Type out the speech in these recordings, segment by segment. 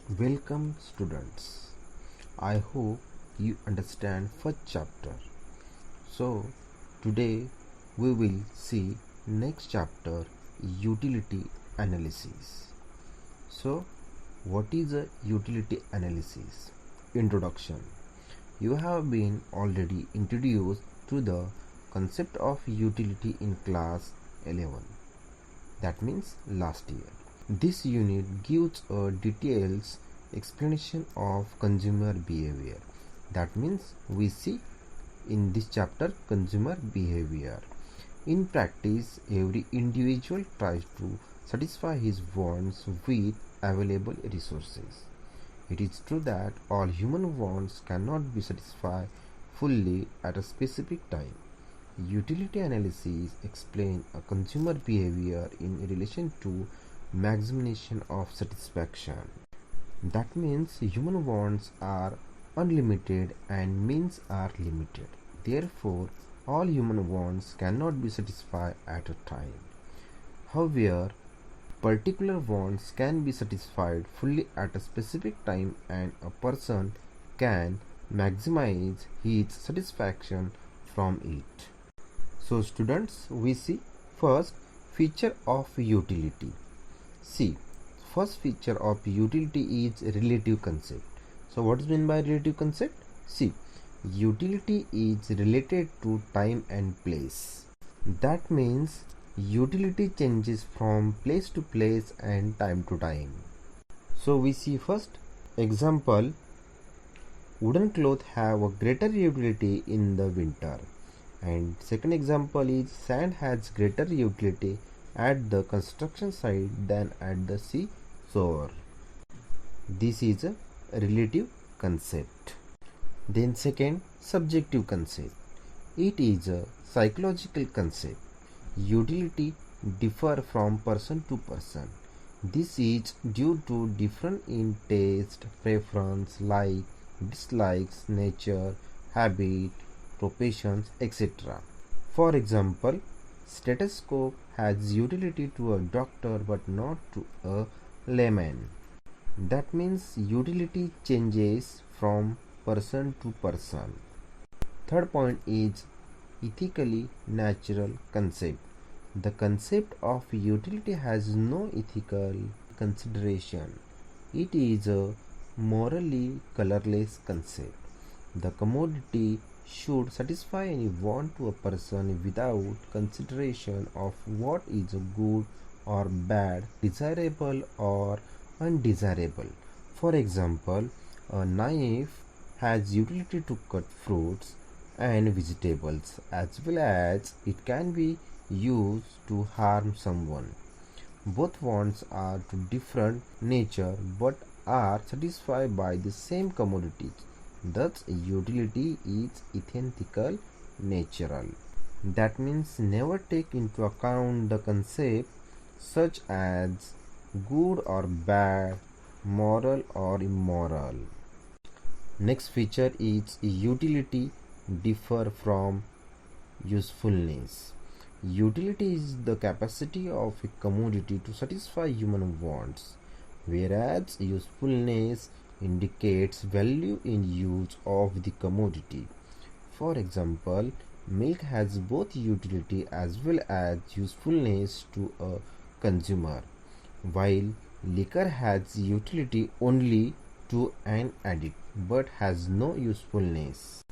Welcome students. I hope you understand first chapter. So today we will see next chapter, utility analysis. So what is a utility analysis? Introduction. You have been already introduced to the concept of utility in class 11. That means last year. This unit gives a details explanation of consumer behavior. That means we see in this chapter consumer behavior. In practice, every individual tries to satisfy his wants with available resources. It is true that all human wants cannot be satisfied fully at a specific time. Utility analysis explains a consumer behavior in relation to maximization of satisfaction. That means human wants are unlimited and means are limited. Therefore, all human wants cannot be satisfied at a time. However, particular wants can be satisfied fully at a specific time and a person can maximize his satisfaction from it. So students, we see first feature of utility. See, first feature of utility is relative concept. So what is meant by relative concept? See, utility is related to time and place. That means utility changes from place to place and time to time. So we see first example, wooden clothes have a greater utility in the winter. And second example is sand has greater utility at the construction site than at the seashore. This is a relative concept. Then second, subjective concept. It is a psychological concept. Utility differ from person to person. This is due to difference in taste, preference, like, dislikes, nature, habit, professions, etc. For example, stethoscope has utility to a doctor but not to a layman. That means utility changes from person to person. Third point is ethically natural concept. The concept of utility has no ethical consideration. It is a morally colorless concept. The commodity should satisfy any want to a person without consideration of what is good or bad, desirable or undesirable. For example, a knife has utility to cut fruits and vegetables as well as it can be used to harm someone. Both wants are to different nature but are satisfied by the same commodities. Thus, utility is ethical natural. That means never take into account the concept such as good or bad, moral or immoral. Next feature is utility differ from usefulness. Utility is the capacity of a commodity to satisfy human wants, whereas usefulness indicates value in use of the commodity. For example, milk has both utility as well as usefulness to a consumer, while liquor has utility only to an addict but has no usefulness.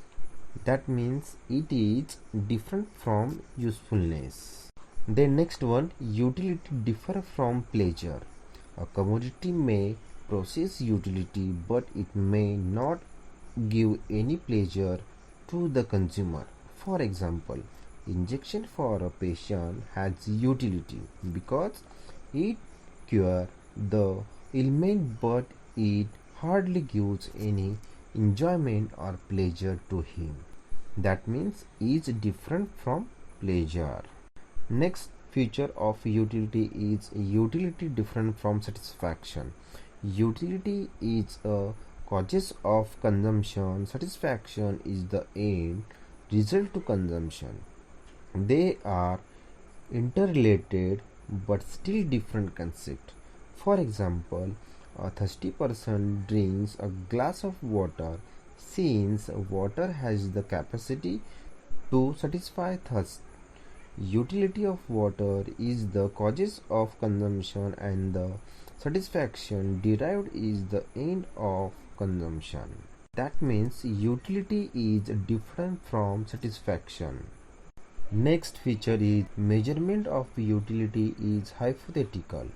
That means it is different from usefulness. Then next one, utility differ from pleasure. A commodity may possess utility but it may not give any pleasure to the consumer. For example, injection for a patient has utility because it cures the ailment but it hardly gives any enjoyment or pleasure to him. That means is different from pleasure. Next feature of utility is utility different from satisfaction. Utility is a causes of consumption. Satisfaction is the end result to consumption. They are interrelated but still different concept. For example, A thirsty person drinks a glass of water since water has the capacity to satisfy thirst. Utility of water is the causes of consumption and the satisfaction derived is the end of consumption. That means utility is different from satisfaction. Next feature is measurement of utility is hypothetical.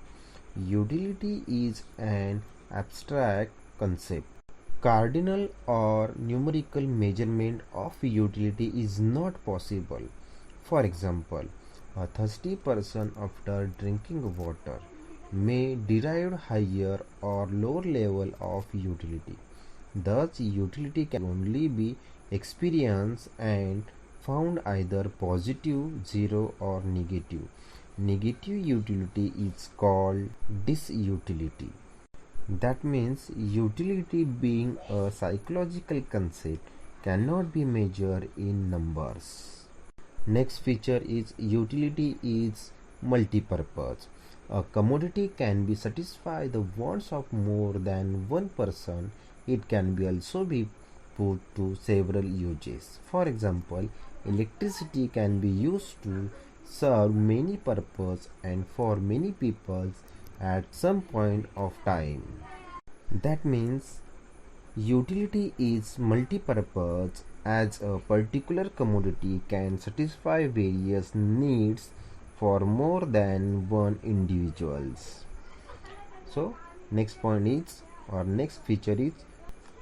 Utility is an abstract concept. Cardinal or numerical measurement of utility is not possible. For example, a thirsty person after drinking water may derive higher or lower level of utility. Thus, utility can only be experienced and found either positive, zero, or negative. Negative utility is called disutility. That means utility, being a psychological concept, cannot be measured in numbers. Next feature is utility is multipurpose. A commodity can be satisfy the wants of more than one person. It can be also be put to several uses. For example, electricity can be used to serve many purposes and for many people at some point of time. That means utility is multipurpose as a particular commodity can satisfy various needs for more than one individuals. So next point is or next feature is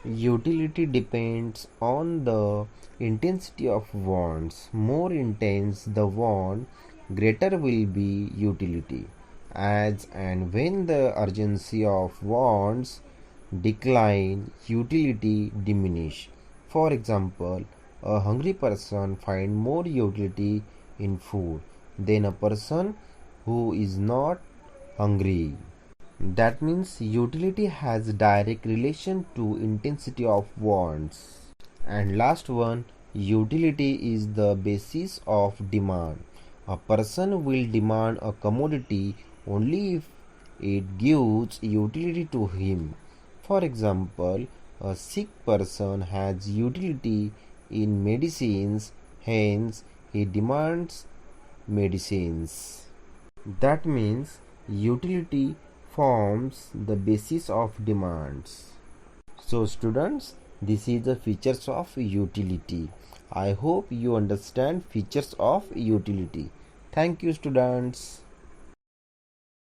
utility depends on the intensity of wants. More intense the want, greater will be utility. As and when the urgency of wants decline, utility diminish. For example, a hungry person finds more utility in food than a person who is not hungry. That means utility has direct relation to intensity of wants. And last one, utility is the basis of demand. A person will demand a commodity only if it gives utility to him. For example, a sick person has utility in medicines, hence he demands medicines. That means utility forms the basis of demands. So students, this is the features of utility. I hope you understand features of utility. Thank you students.